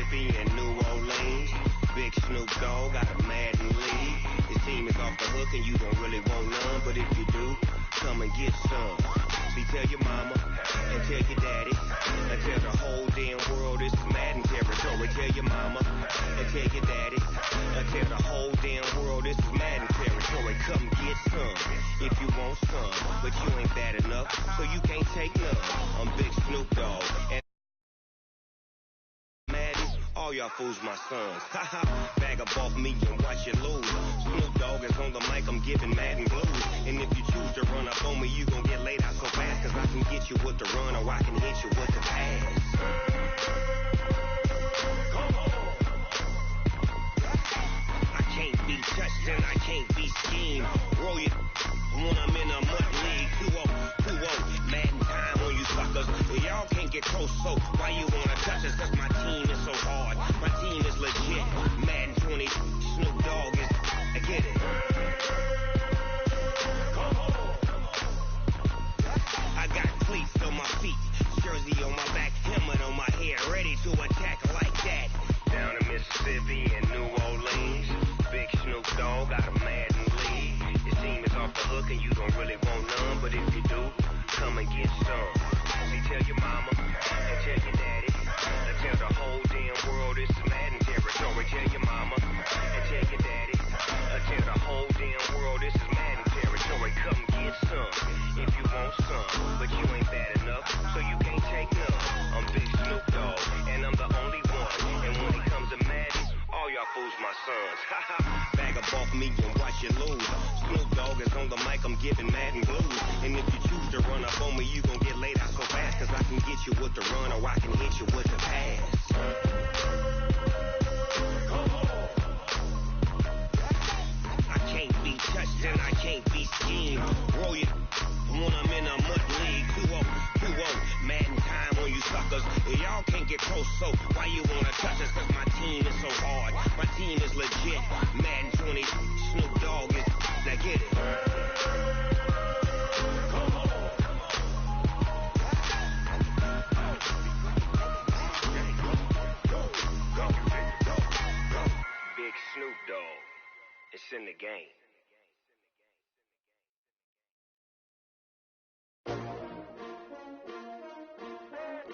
Mississippi and New Orleans. Big Snoop Dogg got a Madden league. His team is off the hook and you don't really want none, but if you do, come and get some. See, tell your mama and tell your daddy and tell the whole damn world this is Madden territory. Tell your mama and tell your daddy and tell the whole damn world this is Madden territory. Come get some if you want some, but you ain't bad enough, so you can't take none. I'm Big Snoop Dogg and all y'all fools my sons. Bag up off me and watch you lose. Snoop Dogg is on the mic, I'm giving Madden blues. And if you choose to run up on me, you gon' get laid out so fast. Cause I can get you with the run or I can hit you with the pass. Come on. I can't be touched and I can't be schemed. Roll it when I'm in a mud league. 2-0, Madden time on you suckers. Y'all can't get close, so why you wanna touch us? Cause my team is so hard. My team is legit. Madden 20, Snoop Dogg is, I get it. Come on. I got cleats on my feet, jersey on my back, helmet on my head, ready to attack like that. Down in Mississippi and New Orleans, Big Snoop Dogg got a Madden league. His team is off the hook and you don't really want none, but if you do, come and get some. See, tell your mama and tell your daddy and tell the whole damn world this is Madden territory. Tell your mama and tell your daddy and tell the whole damn world this is Madden territory. Come get some if you want some, but you ain't bad enough, so you can't take none. I'm Big Snoop Dogg and I'm the only one. And when it comes to Madden, all y'all fools my sons. Bag up off me and watch you lose. Snoop Dogg is on the mic, I'm giving Madden blues. And if you choose to run up on me, you gon' get laid out so fast. Cause I can get you with the run or I can hit you with the pass. Come on. I can't be touched and I can't be schemed. Roll it when I'm in a mud league. 2-0, Madden time on you suckers. Y'all can't get close, so why you wanna touch us? Cause my team is so hard. My team is legit. Madden 20, Snoop Dogg is, now get it. Come on. Big Snoop Dogg, it's in the game.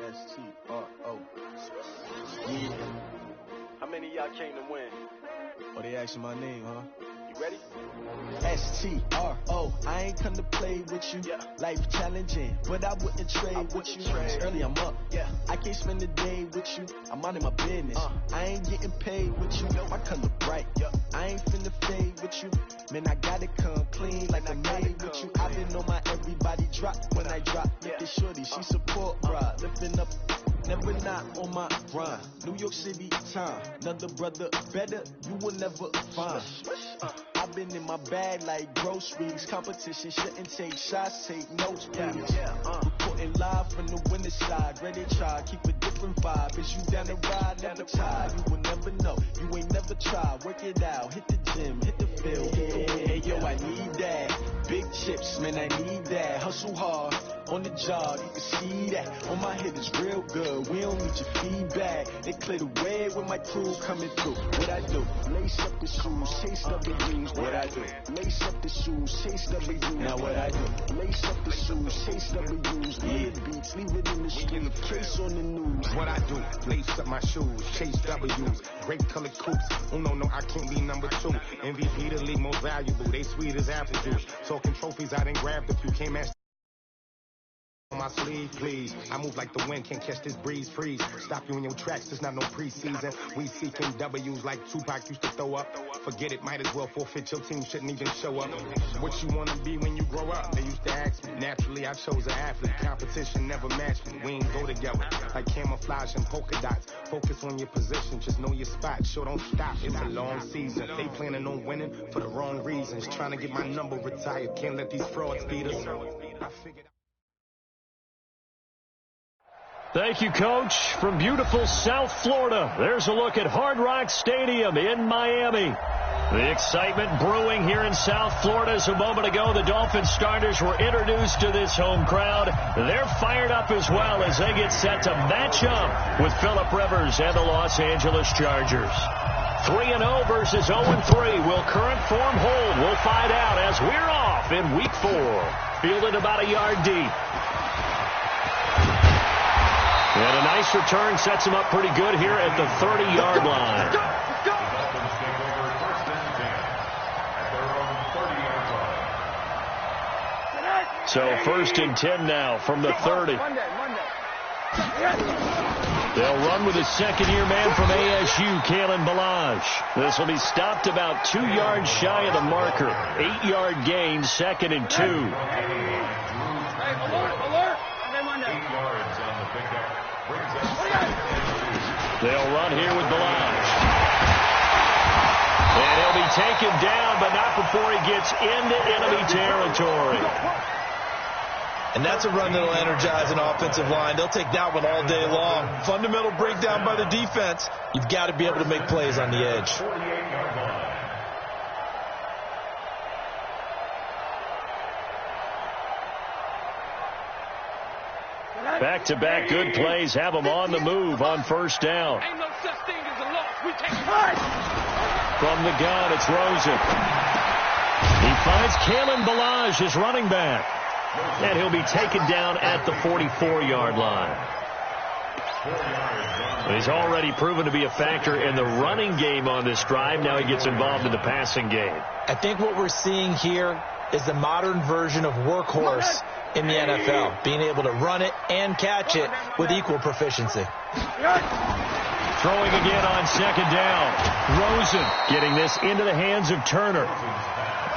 S-T-R-O. Yeah. How many of y'all came to win? Oh, they asking my name, huh? You ready? S-T-R-O. I ain't come to play with you. Yeah. Life challenging, but I wouldn't trade with you. It's early, I'm up. Yeah. I can't spend the day with you. I'm out of my business. I ain't getting paid with you. My color bright. Yeah. I ain't finna fade with you. Man, I gotta come clean like I made with you. I've been on my everybody drop when I drop. Look at shorty, she support, bruh. Lifting up. Never not on my grind. New York City time. Another brother better, you will never find. I've been in my bag like groceries. Competition shouldn't take shots, take notes, please. Reporting live from the winter side. Ready to try, keep a different vibe. Is you down the ride, never tired. You will never know, you ain't never tried. Work it out, hit the gym, hit the field. Hey, yo, I need that. Big chips, man, I need that. Hustle hard. On the job, you can see that. On my head is real good. We don't need your feedback. They clear the way with my crew coming through. What I do? Lace up the shoes, chase W's. What I do? Lace up the shoes, chase W's. Now what I do? Lace up the shoes, chase W's. Yeah, beats, leave it in the street. Case on the news. What I do? Lace up my shoes, chase W's. Grape colored coupes. Oh no, I can't be number 2. MVP the league most valuable. They sweet as apple juice. Talking trophies, I done grabbed a few. Can't match on my sleeve, please. I move like the wind, can't catch this breeze, freeze. Stop you in your tracks, there's not no preseason. We seeking W's like Tupac used to throw up. Forget it, might as well forfeit, your team shouldn't even show up. What you wanna be when you grow up? They used to ask me. Naturally, I chose an athlete. Competition never matched me. We ain't go together. Like camouflage and polka dots. Focus on your position, just know your spot. Sure, don't stop, it's a long season. They planning on winning for the wrong reasons. Trying to get my number retired. Can't let these frauds beat us. I figured. Thank you, Coach. From beautiful South Florida, there's a look at Hard Rock Stadium in Miami. The excitement brewing here in South Florida as a moment ago the Dolphins starters were introduced to this home crowd. They're fired up as well as they get set to match up with Phillip Rivers and the Los Angeles Chargers. 3-0 versus 0-3. Will current form hold? We'll find out as we're off in Week 4. Fielded about a yard deep. And a nice return sets him up pretty good here at the 30-yard line. So 1st and 10 now from the 30. They'll run with a second-year man from ASU, Kalen Ballage. This will be stopped about 2 yards shy of the marker. 8-yard gain, 2nd and 2. They'll run here with Ballage. And he'll be taken down, but not before he gets into enemy territory. And that's a run that'll energize an offensive line. They'll take that one all day long. Fundamental breakdown by the defense. You've got to be able to make plays on the edge. Back-to-back good plays have them on the move on 1st down. Ain't no such thing as a loss. We take it. From the gun, it's Rosen. He finds Kalen Ballage, his running back. And he'll be taken down at the 44-yard line. He's already proven to be a factor in the running game on this drive. Now he gets involved in the passing game. I think what we're seeing here is the modern version of workhorse in the NFL, being able to run it and catch it with equal proficiency. Throwing again on 2nd down. Rosen getting this into the hands of Turner.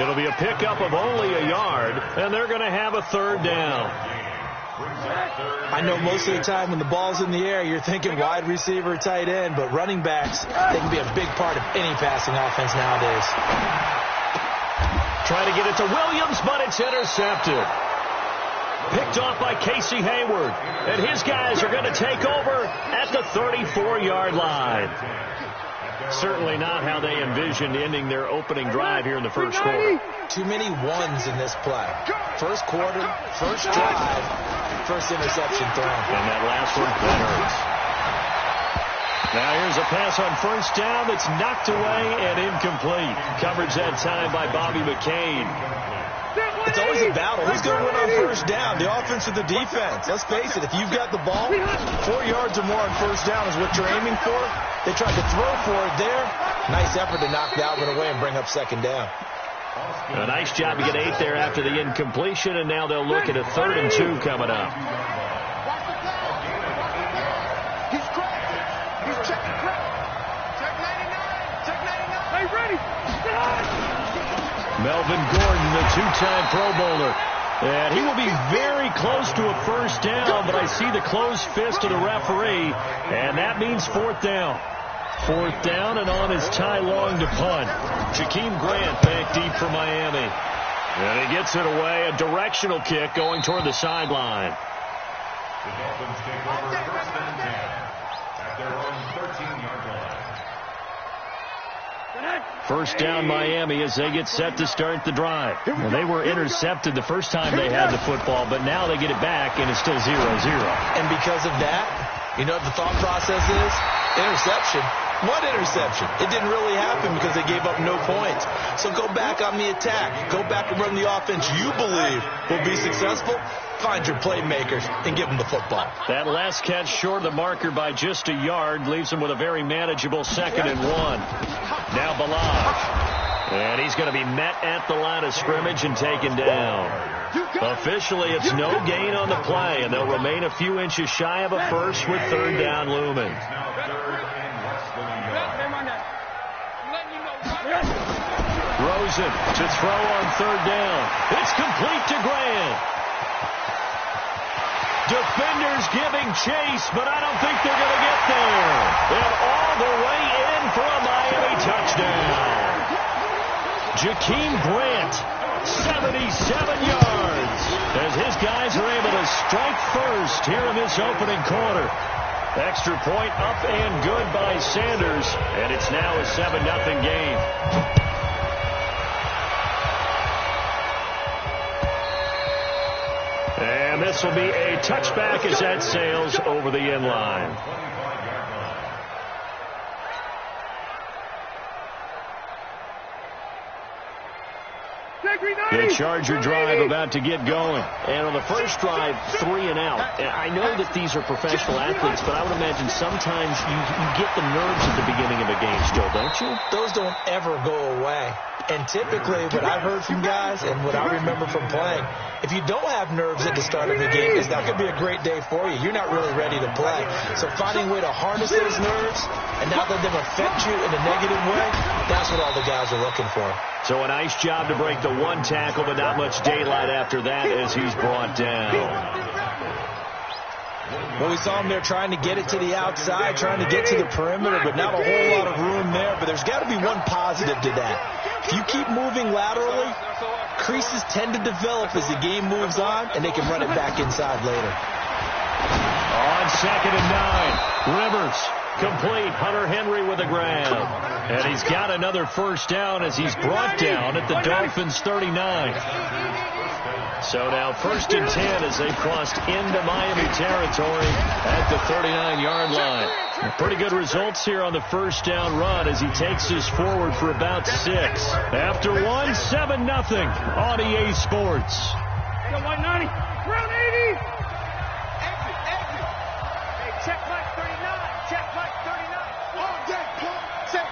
It'll be a pickup of only a yard, and they're going to have a 3rd down. I know most of the time when the ball's in the air, you're thinking wide receiver, tight end, but running backs, they can be a big part of any passing offense nowadays. Trying to get it to Williams, but it's intercepted. Picked off by Casey Hayward, and his guys are going to take over at the 34-yard line. Certainly not how they envisioned ending their opening drive here in the 1st quarter. Too many ones in this play. 1st quarter, 1st drive, 1st interception thrown. And that last one, that hurts. Now here's a pass on 1st down that's knocked away and incomplete. Coverage that time by Bobby McCain. It's always a battle. Who's going to win on 1st down? The offense or the defense? Let's face it, if you've got the ball, 4 yards or more on 1st down is what you're aiming for. They tried to throw for it there. Nice effort to knock that one away and bring up 2nd down. A nice job to get 8 there after the incompletion, and now they'll look at a 3rd and 2 coming up. He's cracked. He's checking crack. Check 99. Check 99. Hey, ready. Melvin Gordon, the 2-time Pro Bowler. And he will be very close to a 1st down, but I see the closed fist of the referee, and that means 4th down. 4th down, and on is Ty Long to punt. Jakeem Grant back deep for Miami. And he gets it away, a directional kick going toward the sideline. The Dolphins take over 1st and 10 at their own 13-yard line. 1st down Miami as they get set to start the drive. Well, they were intercepted the first time they had the football, but now they get it back, and it's still 0-0. And because of that, you know what the thought process is? Interception. What interception? It didn't really happen because they gave up no points. So go back on the attack. Go back and run the offense you believe will be successful. Find your playmakers and give them the football. That last catch short of the marker by just a yard leaves them with a very manageable 2nd and 1. Now Ballage. And he's going to be met at the line of scrimmage and taken down. Officially, it's no gain on the play, and they'll remain a few inches shy of a 1st with 3rd down looming. Rosen to throw on 3rd down. It's complete to Grant. Defenders giving chase, but I don't think they're going to get there. And all the way in for a Miami touchdown. Jakeem Grant, 77 yards, as his guys are able to strike first here in this opening quarter. Extra point up and good by Sanders, and it's now a 7-0 game. this will be a touchback as that sails over the end line. The Charger drive about to get going. And on the first drive, 3 and out. And I know that these are professional athletes, but I would imagine sometimes you get the nerves at the beginning of a game still, don't you? Those don't ever go away. And typically what I've heard from guys and what I remember from playing, if you don't have nerves at the start of the game, it's not going to be a great day for you. You're not really ready to play. So finding a way to harness those nerves and not let them affect you in a negative way, that's what all the guys are looking for. So a nice job to break the one tackle, but not much daylight after that as he's brought down. Well, we saw him there trying to get it to the outside, trying to get to the perimeter, but not a whole lot of room there. But there's got to be one positive to that. If you keep moving laterally, creases tend to develop as the game moves on, and they can run it back inside later. On 2nd and 9, Rivers complete. Hunter Henry with a grab. And he's got another first down as he's brought down at the Dolphins' 39. So now 1st and 10 as they've crossed into Miami territory at the 39-yard line. Pretty good results here on the first down run as he takes us forward for about 6. After 1, 7-0 on EA Sports. 190. Round 80. Exit. Hey, check like 39. Check like 39. All day. Set.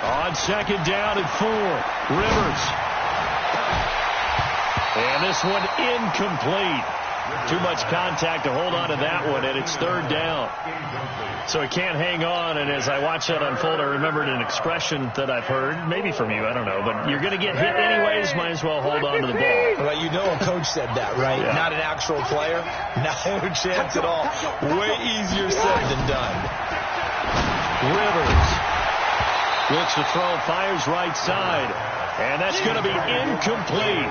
On 2nd down and 4, Rivers. And this one incomplete. Too much contact to hold on to that one, and it's 3rd down. So he can't hang on, and as I watch that unfold, I remembered an expression that I've heard, maybe from you, I don't know, but you're going to get hit anyways, might as well hold on to the ball. Well, you know a coach said that, right? Yeah. Not an actual player. No chance at all. Way easier said than done. Rivers looks to throw, fires right side, and that's going to be incomplete.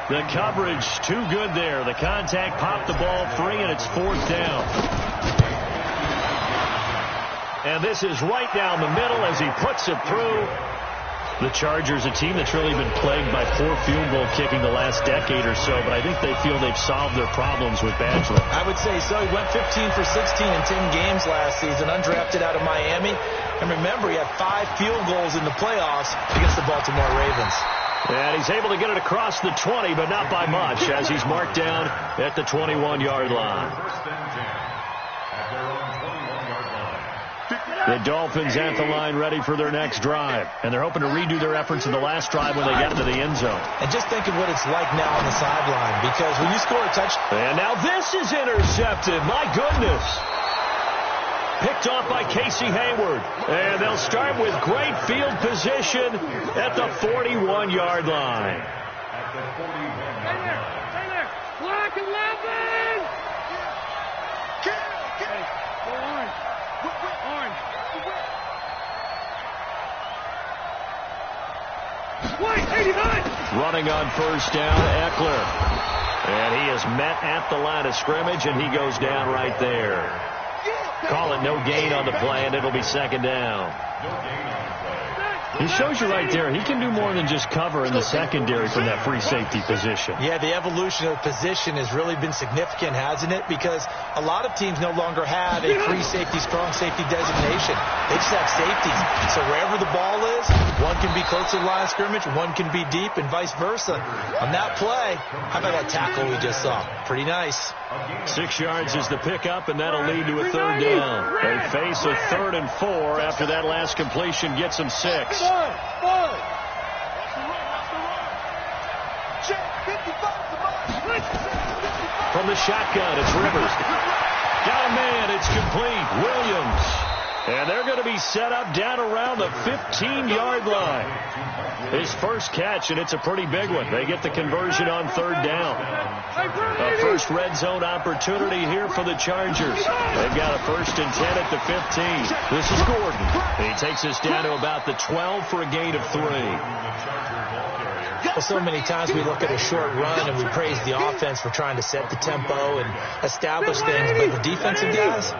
The coverage too good there. The contact popped the ball free, and it's 4th down. And this is right down the middle as he puts it through. The Chargers, a team that's really been plagued by poor field goal kicking the last decade or so, but I think they feel they've solved their problems with Badger. I would say so. He went 15 for 16 in 10 games last season, undrafted out of Miami. And remember, he had 5 field goals in the playoffs against the Baltimore Ravens. And he's able to get it across the 20, but not by much, as he's marked down at the 21-yard line. The Dolphins at the line ready for their next drive. And they're hoping to redo their efforts in the last drive when they got into the end zone. And just think of what it's like now on the sideline, because when you score a touchdown. And now this is intercepted. My goodness. Picked off by Casey Hayward. And they'll start with great field position at the 41-yard line. Stay there. Block 11. Go orange. White, 89. Running on first down, Eckler. And he is met at the line of scrimmage, and he goes down right there. Call it no gain on the play, and it'll be 2nd down. He shows you right there, he can do more than just cover in the secondary from that free safety position. Yeah, the evolution of position has really been significant, hasn't it? Because a lot of teams no longer have a free safety, strong safety designation. They just have safeties. So wherever the ball is, one can be close to the line of scrimmage, one can be deep, and vice versa. On that play, how about that tackle we just saw? Pretty nice. 6 yards is the pickup, and that'll lead to a 3rd down. They face a 3rd and 4 after that last completion gets them 6. From the shotgun, it's Rivers. Got a man, it's complete. Williams. And they're going to be set up down around the 15-yard line. His first catch, and it's a pretty big one. They get the conversion on 3rd down. A first red zone opportunity here for the Chargers. They've got a 1st and 10 at the 15. This is Gordon. And he takes us down to about the 12 for a gain of 3. Well, so many times we look at a short run and we praise the offense for trying to set the tempo and establish things, but the defensive guys,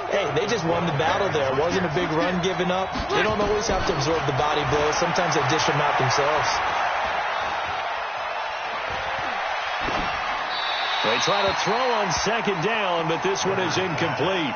hey, they just won the battle there. It wasn't a big run given up. They don't always have to absorb the body blows. Sometimes they dish them out themselves. They try to throw on second down, but this one is incomplete.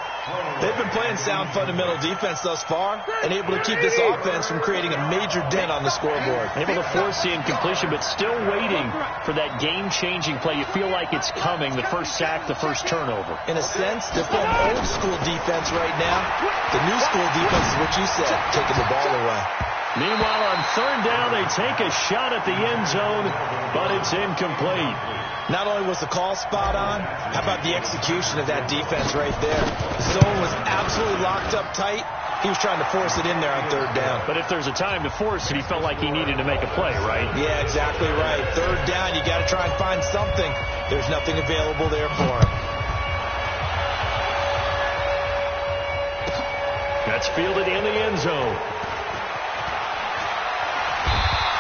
They've been playing sound fundamental defense thus far and able to keep this offense from creating a major dent on the scoreboard. Able to force the incompletion, but still waiting for that game-changing play. You feel like it's coming, the first sack, the first turnover. In a sense, they're playing old-school defense right now. The new school defense is what you said, taking the ball away. Meanwhile, on third down, they take a shot at the end zone, but it's incomplete. Not only was the call spot on, how about the execution of that defense right there? The zone was absolutely locked up tight. He was trying to force it in there on third down. But if there's a time to force it, he felt like he needed to make a play, right? Yeah, exactly right. Third down, you got to try and find something. There's nothing available there for him. That's fielded in the end zone.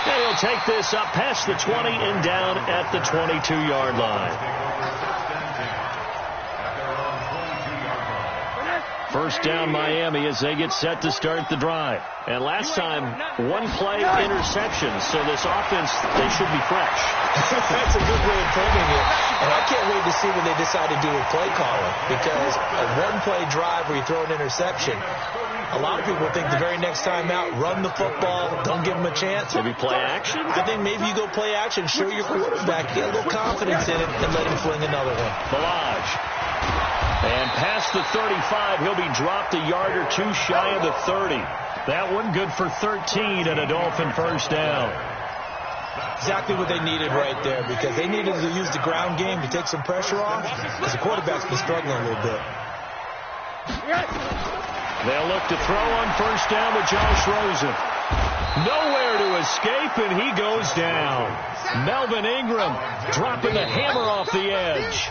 And he'll take this up past the 20 and down at the 22-yard line. First down, Miami, as they get set to start the drive. And last time, one play interception, so this offense, they should be fresh. That's a good way of putting it. And I can't wait to see what they decide to do with play calling, because a one-play drive where you throw an interception, a lot of people think the very next time out, run the football, don't give them a chance. Maybe play action? I think maybe you go play action, show your quarterback, get a little confidence in it, and let him fling another one. Balaj. And past the 35, he'll be dropped a yard or two shy of the 30. That one good for 13 and a Dolphin first down. Exactly what they needed right there, because they needed to use the ground game to take some pressure off, because the quarterback's been struggling a little bit. They'll look to throw on first down to Josh Rosen. Nowhere to escape, and he goes down. Melvin Ingram dropping the hammer off the edge.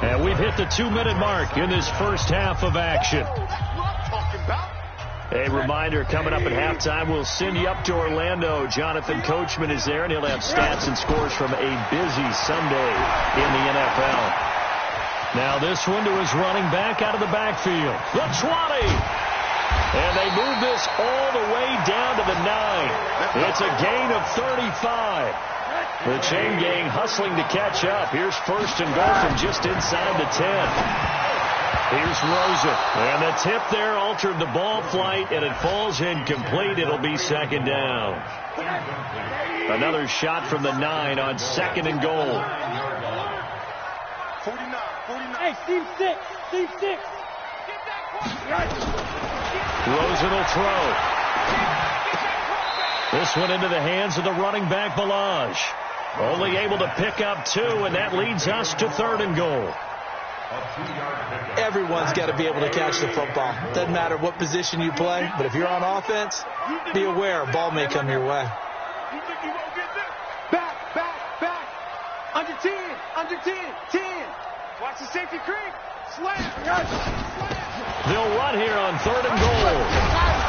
And we've hit the 2-minute mark in this first half of action. A reminder, coming up at halftime, we'll send you up to Orlando. Jonathan Coachman is there, and he'll have stats and scores from a busy Sunday in the NFL. Now this one to his running back out of the backfield. The 20. And they move this all the way down to the 9. It's a gain of 35. The chain gang hustling to catch up. Here's first and goal from just inside the 10. Here's Rosen. And the tip there altered the ball flight, and it falls incomplete. It'll be second down. Another shot from the 9 on second and goal. 49. Hey, Steve 6. Steve 6. Rosen will throw. This one into the hands of the running back, Balaj. Only able to pick up 2, and that leads us to third and goal. Everyone's got to be able to catch the football. Doesn't matter what position you play, but if you're on offense, be aware a ball may come your way. Back. Under 10. Watch the safety creep. Slam. They'll run here on third and goal.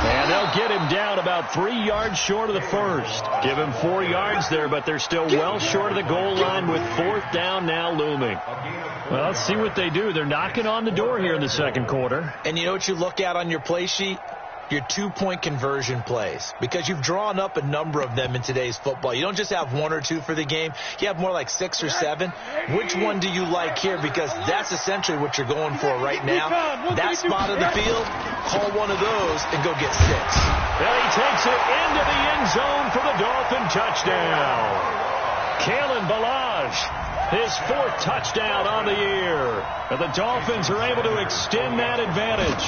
And they'll get him down about 3 yards short of the first. Give him 4 yards there, but they're still well short of the goal line with fourth down now looming. Well, let's see what they do. They're knocking on the door here in the second quarter. And you know what you look at on your play sheet? Your 2-point conversion plays, because you've drawn up a number of them in today's football. You don't just have 1 or 2 for the game. You have more like 6 or 7. Which one do you like here? Because that's essentially what you're going for right now. That spot of the field, call one of those and go get 6. Well, he takes it into the end zone for the Dolphin touchdown. Kalen Balaj, his 4th touchdown on the year. And the Dolphins are able to extend that advantage.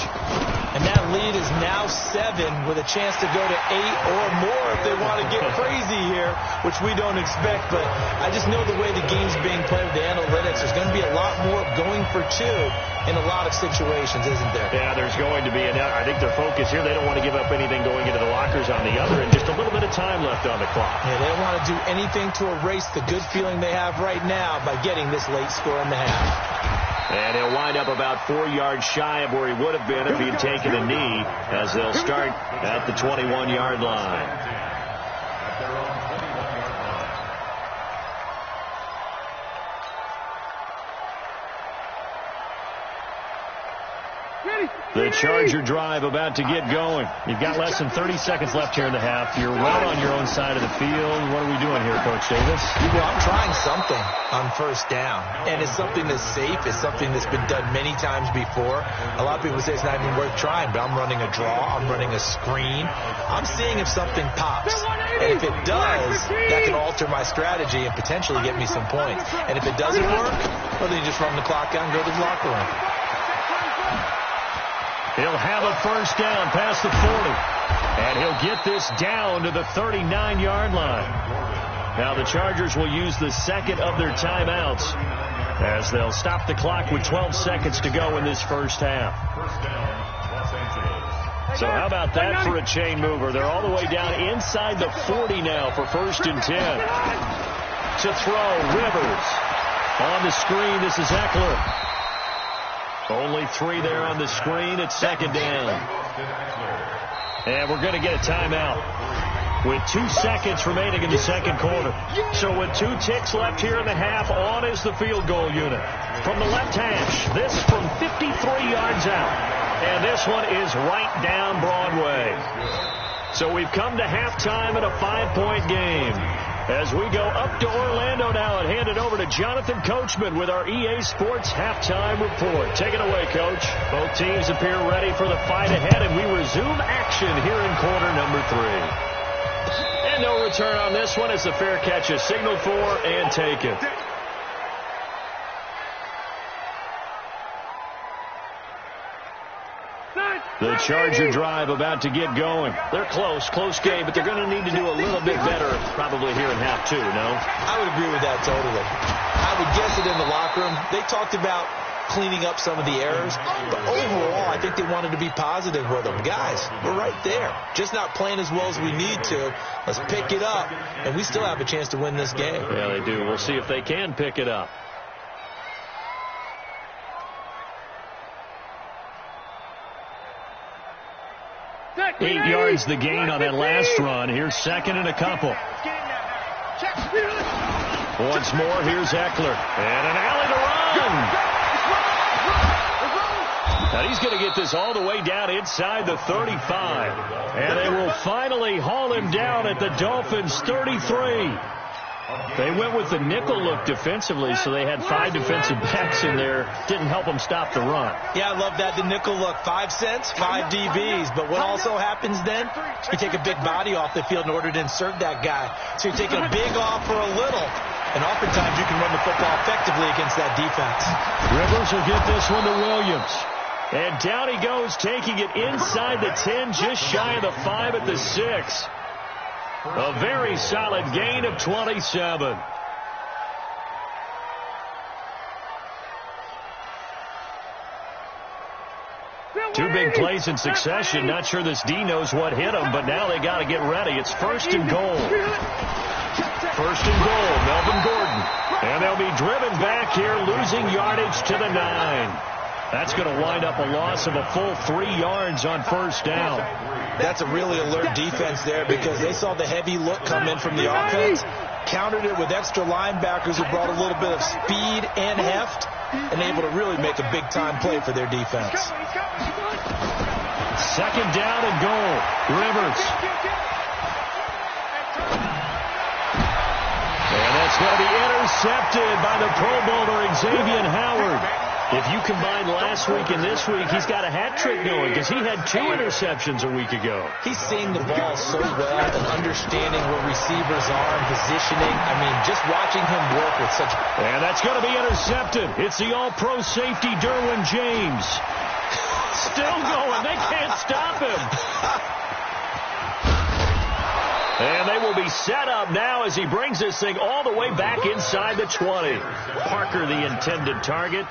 And that lead is now 7 with a chance to go to 8 or more if they want to get crazy here, which we don't expect. But I just know the way the game's being played with the analytics, there's going to be a lot more going for 2 in a lot of situations, isn't there? Yeah, there's going to be. And I think their focus here, they don't want to give up anything going into the lockers on the other, and just a little bit of time left on the clock. Yeah, they don't want to do anything to erase the good feeling they have right now by getting this late score in the half. And he'll wind up about 4 yards shy of where he would have been if he had taken a knee, as they'll start at the 21-yard line. The Charger drive about to get going. You've got less than 30 seconds left here in the half. You're well on your own side of the field. What are we doing here, Coach Davis? Well, I'm trying something on first down, and it's something that's safe. It's something that's been done many times before. A lot of people say it's not even worth trying, but I'm running a draw. I'm running a screen. I'm seeing if something pops. And if it does, that can alter my strategy and potentially get me some points. And if it doesn't work, well, then you just run the clock out and go to the locker room. He'll have a first down past the 40. And he'll get this down to the 39-yard line. Now the Chargers will use the second of their timeouts as they'll stop the clock with 12 seconds to go in this first half. So how about that for a chain mover? They're all the way down inside the 40 now for 1st and 10. To throw, Rivers. On the screen, this is Eckler. Only 3 there on the screen. It's 2nd down. And we're going to get a timeout with 2 seconds remaining in the second quarter. So with 2 ticks left here in the half, on is the field goal unit. From the left hash, this from 53 yards out. And this one is right down Broadway. So we've come to halftime in a 5-point game. As we go up to Orlando now and hand it over to Jonathan Coachman with our EA Sports Halftime Report. Take it away, Coach. Both teams appear ready for the fight ahead, and we resume action here in quarter number 3. And no return on this one as the fair catch is signaled for and taken. The Charger drive about to get going. They're close game, but they're going to need to do a little bit better probably here in half 2, no? I would agree with that totally. I would guess it in the locker room. They talked about cleaning up some of the errors, but overall, I think they wanted to be positive with them. Guys, we're right there. Just not playing as well as we need to. Let's pick it up, and we still have a chance to win this game. Yeah, they do. We'll see if they can pick it up. 8 yards the gain on that last run. Here's 2nd and a couple. Once more, here's Eckler. And an alley to run. Now he's going to get this all the way down inside the 35. And they will finally haul him down at the Dolphins' 33. They went with the nickel look defensively, so they had 5 defensive backs in there. Didn't help them stop the run. Yeah, I love that, the nickel look. 5 cents, 5 DBs. But what also happens then, you take a big body off the field in order to insert that guy. So you're taking a big off for a little. And oftentimes you can run the football effectively against that defense. Rivers will get this one to Williams. And down he goes, taking it inside the 10, just shy of the 5 at the 6. A very solid gain of 27. Two big plays in succession. Not sure this D knows what hit him, but now they got to get ready. It's 1st and goal. 1st and goal, Melvin Gordon. And they'll be driven back here, losing yardage to the 9. That's going to wind up a loss of a full 3 yards on 1st down. That's a really alert defense there because they saw the heavy look come in from the offense, countered it with extra linebackers who brought a little bit of speed and heft, and able to really make a big-time play for their defense. 2nd down and goal. Rivers. And that's going to be intercepted by the Pro Bowler Xavier Howard. If you combine last week and this week, he's got a hat trick going because he had 2 interceptions a week ago. He's seeing the ball so well and understanding where receivers are and positioning. I mean, just watching him work with such... And that's going to be intercepted. It's the all-pro safety, Derwin James. Still going. They can't stop him. And they will be set up now as he brings this thing all the way back inside the 20. Parker, the intended target.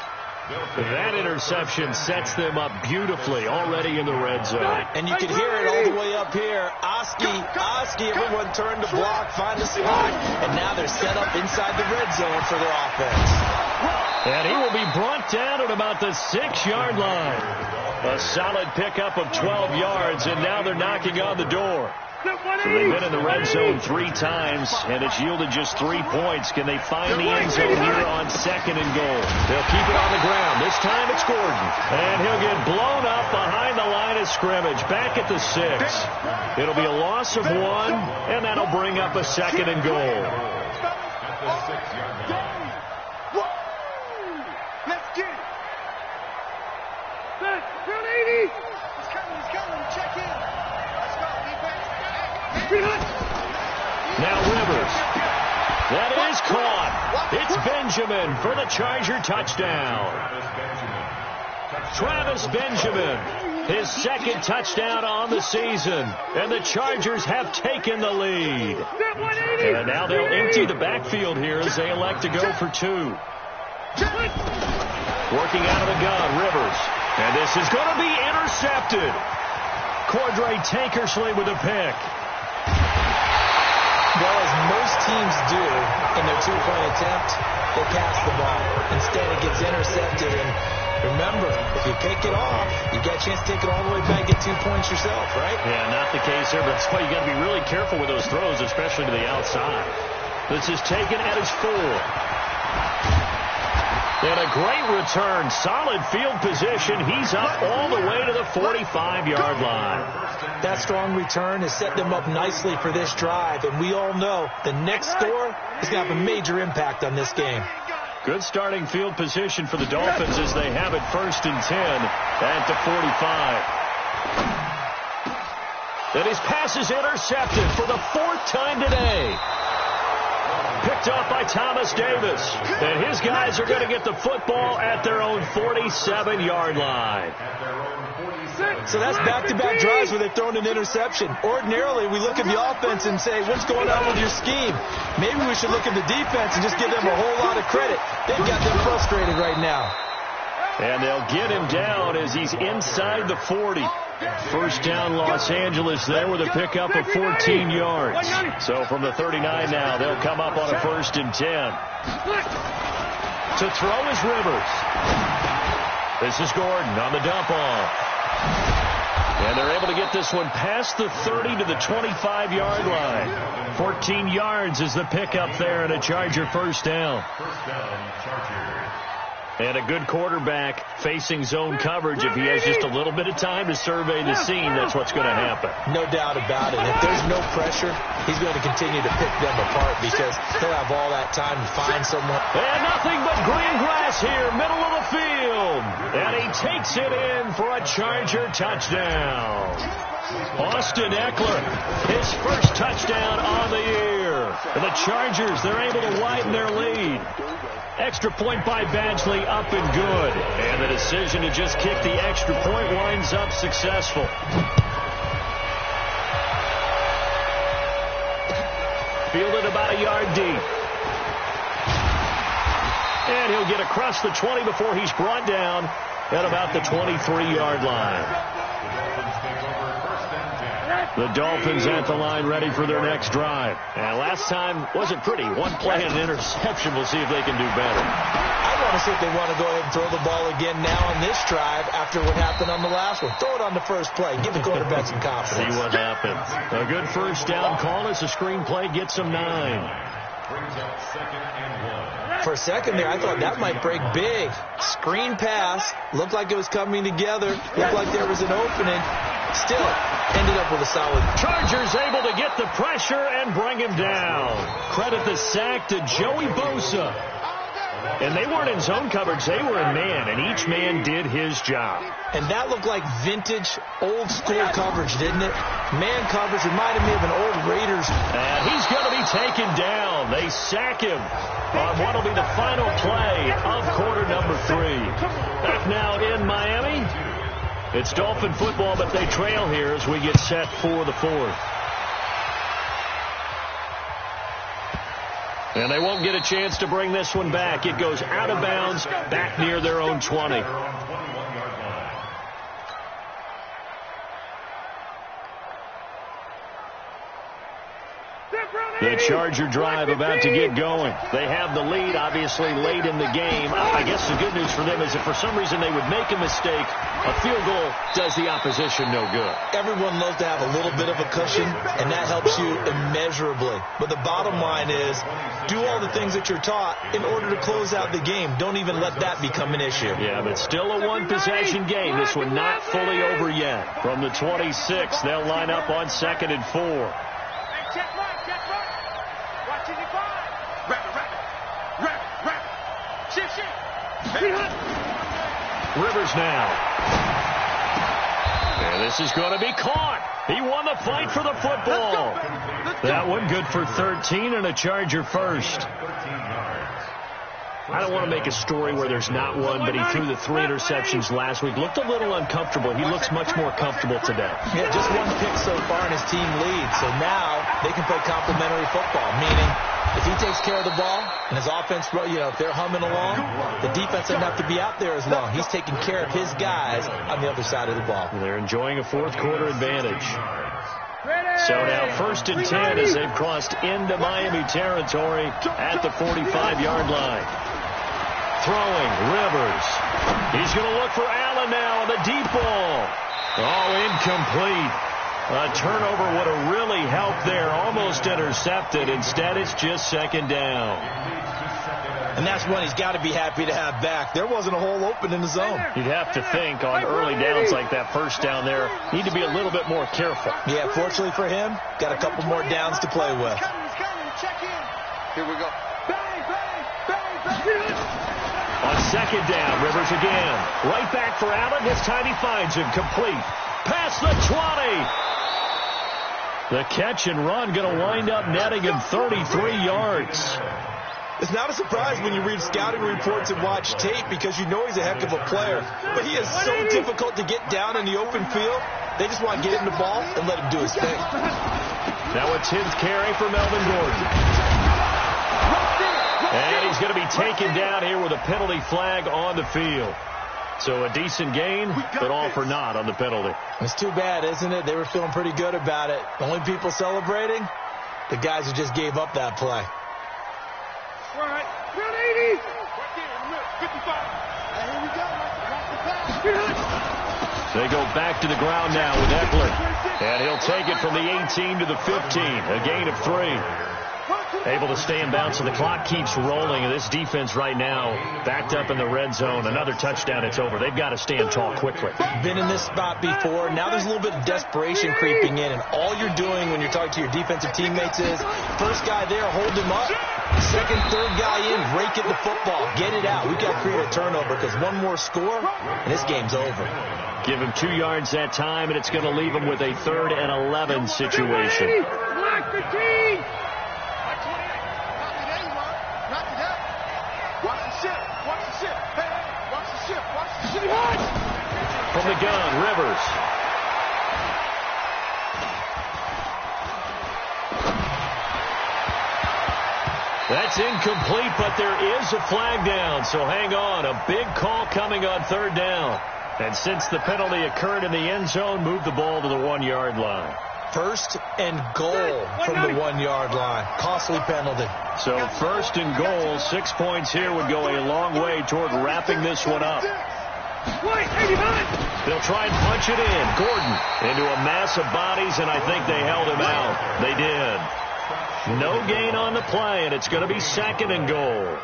That interception sets them up beautifully already in the red zone. And you can hear it all the way up here. Oski, everyone turned to block, find a slot, and now they're set up inside the red zone for their offense. And he will be brought down at about the 6-yard line. A solid pickup of 12 yards, and now they're knocking on the door. So they've been in the red zone 3 times, and it's yielded just 3 points. Can they find the end zone here on 2nd and goal? They'll keep it on the ground. This time it's Gordon. And he'll get blown up behind the line of scrimmage, back at the 6. It'll be a loss of 1, and that'll bring up a 2nd and goal. Let's get it. Run 80. He's coming. Check in. Let's go, defense. Now Rivers. That is caught. It's Benjamin for the Charger touchdown. Travis Benjamin, his 2nd touchdown on the season. And the Chargers have taken the lead. And now they'll empty the backfield here as they elect to go for 2. Working out of the gun, Rivers. And this is going to be intercepted. Cordray Tankersley with a pick. Well, as most teams do in their 2-point attempt, they pass the ball. Instead, it gets intercepted. And remember, if you pick it off, you get a chance to take it all the way back, get 2 points yourself, right? Yeah, not the case here, but that's why you got to be really careful with those throws, especially to the outside. This is taken at his 4. And a great return. Solid field position. He's up all the way to the 45-yard line. That strong return has set them up nicely for this drive. And we all know the next score is going to have a major impact on this game. Good starting field position for the Dolphins as they have it 1st and 10 at the 45. And his pass is intercepted for the 4th time today. Picked off by Thomas Davis. And his guys are going to get the football at their own 47-yard line. So that's back-to-back drives where they've thrown an interception. Ordinarily, we look at the offense and say, what's going on with your scheme? Maybe we should look at the defense and just give them a whole lot of credit. They've got them frustrated right now. And they'll get him down as he's inside the 40. 1st down Los Angeles there with a pickup of 14 yards. So from the 39 now, they'll come up on a 1st and 10. To throw is Rivers. This is Gordon on the dump off. And they're able to get this one past the 30 to the 25-yard line. 14 yards is the pickup there and a Charger 1st down. And a good quarterback facing zone coverage. If he has just a little bit of time to survey the scene, that's what's going to happen. No doubt about it. If there's no pressure, he's going to continue to pick them apart because he'll have all that time to find someone. And nothing but green grass here, middle of the field. And he takes it in for a Charger touchdown. Austin Eckler, his 1st touchdown on the year. And the Chargers, they're able to widen their lead. Extra point by Badgley, up and good. And the decision to just kick the extra point winds up successful. Fielded about a yard deep. And he'll get across the 20 before he's brought down at about the 23-yard line. The Dolphins at the line ready for their next drive. And last time wasn't pretty. 1 play and an interception. We'll see if they can do better. I want to see if they want to go ahead and throw the ball again now on this drive after what happened on the last one. Throw it on the first play. Give the quarterback some confidence. See what happens. A good 1st down call as the screen play gets them 9. For a second there, I thought that might break big. Screen pass. Looked like it was coming together. Looked like there was an opening. Still, ended up with a solid. Chargers able to get the pressure and bring him down. Credit the sack to Joey Bosa. And they weren't in zone coverage. They were in man, and each man did his job. And that looked like vintage, old-school coverage, didn't it? Man coverage reminded me of an old Raiders. And he's going to be taken down. They sack him on what will be the final play of quarter number 3. Back now in Miami. It's Dolphin football, but they trail here as we get set for the 4th. And they won't get a chance to bring this one back. It goes out of bounds, back near their own 20. Step, The Charger drive about to get going. They have the lead, obviously, late in the game. I guess the good news for them is if for some reason they would make a mistake, a field goal does the opposition no good. Everyone loves to have a little bit of a cushion, and that helps you immeasurably. But the bottom line is, do all the things that you're taught in order to close out the game. Don't even let that become an issue. Yeah, but still a one-possession game. This one not fully over yet. From the 26, they'll line up on 2nd and 4. Check right. Watching the five. Rapid. Shift. Rivers now. And this is going to be caught. He won the fight for the football. That one good for 13 and a Charger first. I don't want to make a story where there's not one, but he threw the 3 interceptions last week. Looked a little uncomfortable. He looks much more comfortable today. Yeah, just 1 pick so far and his team leads. So now they can play complementary football, meaning if he takes care of the ball and his offense, if they're humming along, the defense doesn't have to be out there as long. He's taking care of his guys on the other side of the ball. They're enjoying a fourth-quarter advantage. So now 1st and 10 as they've crossed into Miami territory at the 45-yard line. Throwing, Rivers. He's going to look for Allen now on the deep ball. Oh, incomplete. A turnover would have really helped there. Almost intercepted. Instead, it's just 2nd down. And that's one he's got to be happy to have back. There wasn't a hole open in the zone. You'd have to think on early downs like that first down there, need to be a little bit more careful. Yeah, fortunately for him, got a couple more downs to play with. Check in. Here we go. Bang. On 2nd down, Rivers again. Right back for Allen. This time he finds him complete. Past the 20. The catch and run going to wind up netting him 33 yards. It's not a surprise when you read scouting reports and watch tape because you know he's a heck of a player. But he is so difficult to get down in the open field. They just want to get him the ball and let him do his thing. Now a 10th carry for Melvin Gordon. And he's going to be taken down here with a penalty flag on the field. So a decent gain, but all for naught on the penalty. It's too bad, isn't it? They were feeling pretty good about it. The only people celebrating, the guys who just gave up that play. All right. 80. 55. And here we go. They go back to the ground now with Eckler. And he'll take it from the 18 to the 15. A gain of 3. Able to stay in bounds, so the clock keeps rolling. And this defense right now backed up in the red zone. Another touchdown, it's over. They've got to stand tall quickly. Been in this spot before. Now there's a little bit of desperation creeping in. And all you're doing when you're talking to your defensive teammates is, first guy there, hold him up. Second, third guy in, rake at the football. Get it out. We've got to create a turnover because one more score, and this game's over. Give him 2 yards that time, and it's going to leave him with a 3rd and 11 situation. Block the team. From the gun, Rivers. That's incomplete, but there is a flag down, so hang on. A big call coming on 3rd down. And since the penalty occurred in the end zone, move the ball to the 1-yard line. 1st and goal from the 1-yard line. Costly penalty. So 1st and goal, 6 points here would go a long way toward wrapping this one up. They'll try and punch it in. Gordon into a mass of bodies, and I think they held him out. They did. No gain on the play, and it's going to be 2nd and goal.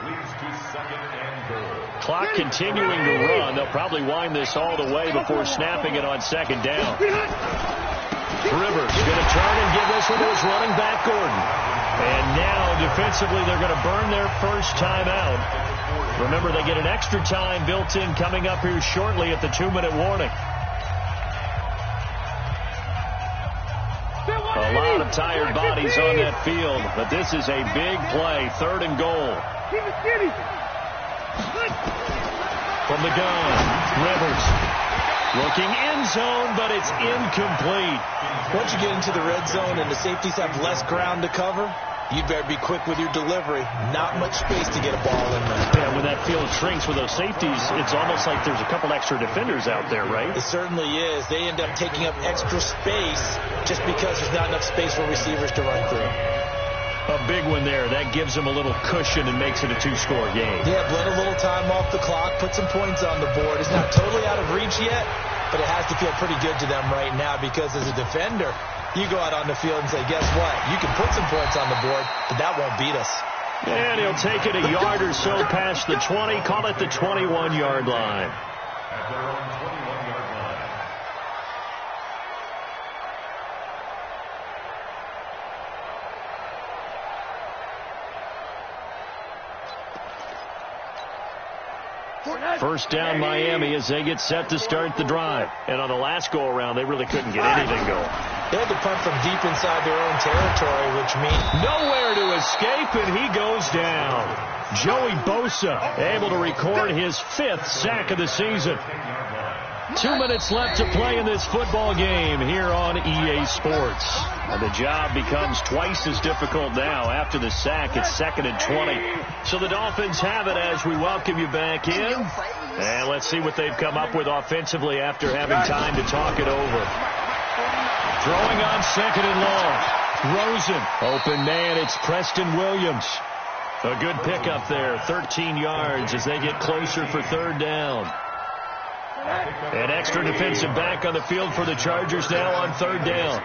Clock continuing to run. They'll probably wind this all the way before snapping it on 2nd down. Rivers going to turn and give this one to his running back, Gordon. And now, defensively, they're going to burn their first time out. Remember, they get an extra time built in coming up here shortly at the 2-minute warning. A lot of tired bodies on that field, but this is a big play, 3rd and goal. From the gun, Rivers looking end zone, but it's incomplete. Once you get into the red zone and the safeties have less ground to cover, you better be quick with your delivery. Not much space to get a ball in there. Yeah, when that field shrinks with those safeties, it's almost like there's a couple extra defenders out there, right? It certainly is. They end up taking up extra space just because there's not enough space for receivers to run through. A big one there. That gives them a little cushion and makes it a two-score game. Yeah, bled a little time off the clock, put some points on the board. It's not totally out of reach yet, but it has to feel pretty good to them right now because as a defender, you go out on the field and say, guess what? You can put some points on the board, but that won't beat us. And he'll take it a yard or so past the 20, call it the 21-yard line. At their own 21-yard line. First down Miami as they get set to start the drive. And on the last go-around, they really couldn't get anything going. They had to punt from deep inside their own territory, which means nowhere to escape, and he goes down. Joey Bosa able to record his 5th sack of the season. 2 minutes left to play in this football game here on EA Sports. And the job becomes twice as difficult now. After the sack, it's 2nd and 20. So the Dolphins have it as we welcome you back in. And let's see what they've come up with offensively after having time to talk it over. Throwing on 2nd and long. Rosen, open man, it's Preston Williams. A good pickup there, 13 yards as they get closer for 3rd down. An extra defensive back on the field for the Chargers now on 3rd down.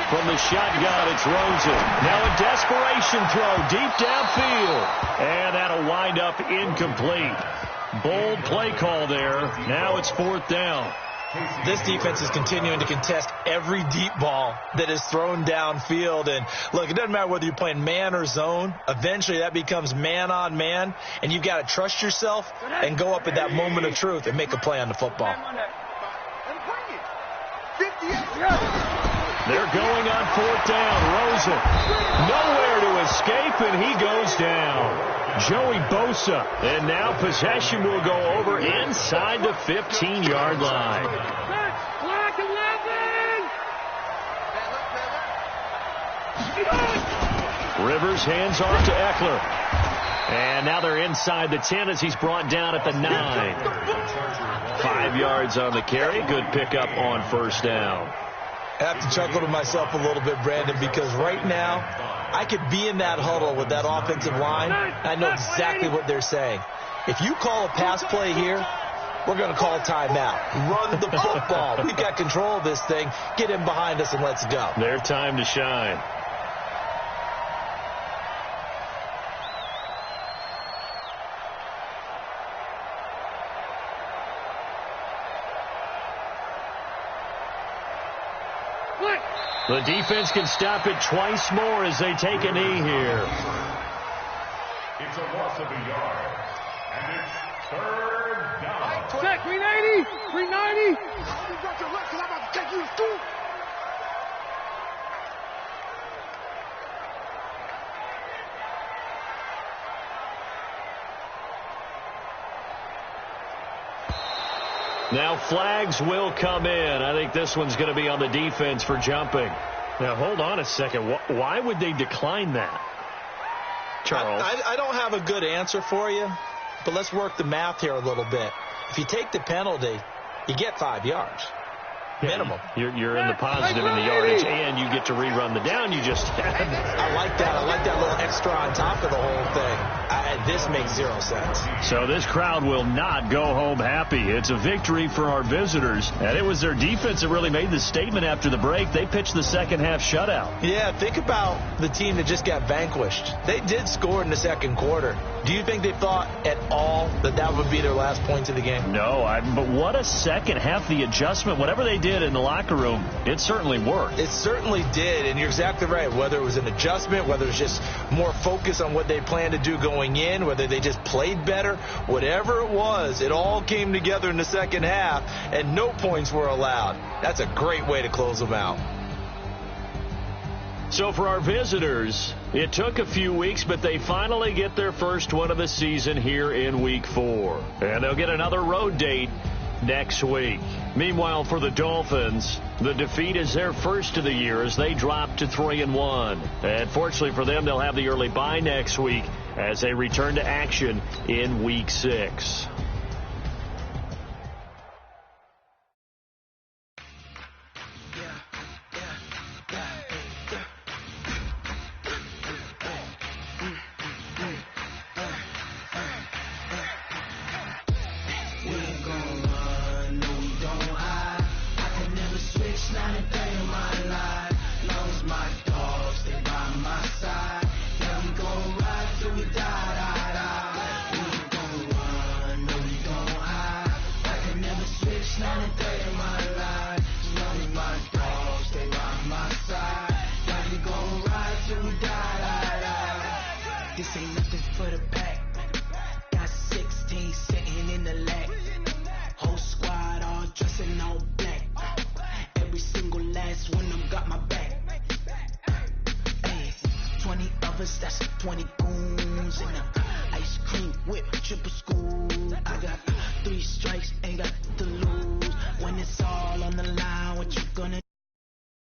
From the shotgun, it's Rosen. Now a desperation throw deep downfield. And that'll wind up incomplete. Bold play call there. Now it's 4th down. This defense is continuing to contest every deep ball that is thrown downfield. And, look, it doesn't matter whether you're playing man or zone. Eventually that becomes man-on-man, and you've got to trust yourself and go up at that moment of truth and make a play on the football. They're going on 4th down. Rosen, nowhere to escape, and he goes down. Joey Bosa, and now possession will go over inside the 15-yard line. Black 11! Rivers hands off to Eckler. And now they're inside the 10 as he's brought down at the 9. 5 yards on the carry. Good pickup on 1st down. I have to chuckle to myself a little bit, Brandon, because right now I could be in that huddle with that offensive line. I know exactly what they're saying. If you call a pass play here, we're going to call timeout. Run the football. We've got control of this thing. Get in behind us and let's go. Their time to shine. The defense can stop it twice more as they take a knee here. It's a loss of a yard. And it's 3rd down. Check, 390! 390! Now flags will come in. I think this one's going to be on the defense for jumping. Now hold on a second. Why would they decline that? Charles? I don't have a good answer for you, but let's work the math here a little bit. If you take the penalty, you get 5 yards. Minimum. You're in the positive in the yardage, and you get to rerun the down you just had. I like that. I like that little extra on top of the whole thing. This makes 0 sense. So this crowd will not go home happy. It's a victory for our visitors, and it was their defense that really made the statement after the break. They pitched the second-half shutout. Yeah, think about the team that just got vanquished. They did score in the 2nd quarter. Do you think they thought at all that that would be their last points of the game? No, but what a second half. The adjustment, whatever they did in the locker room, it certainly worked. It certainly did, and you're exactly right. Whether it was an adjustment, whether it's just more focus on what they planned to do going in, whether they just played better, whatever it was, it all came together in the 2nd half, and no points were allowed. That's a great way to close them out. So for our visitors, it took a few weeks, but they finally get their first one of the season here in Week 4. And they'll get another road date next week. Meanwhile, for the Dolphins, the defeat is their first of the year as they drop to 3-1. And fortunately for them, they'll have the early bye next week as they return to action in Week 6. brothers, that's 20 goons. And ice cream whip, triple school. I got 3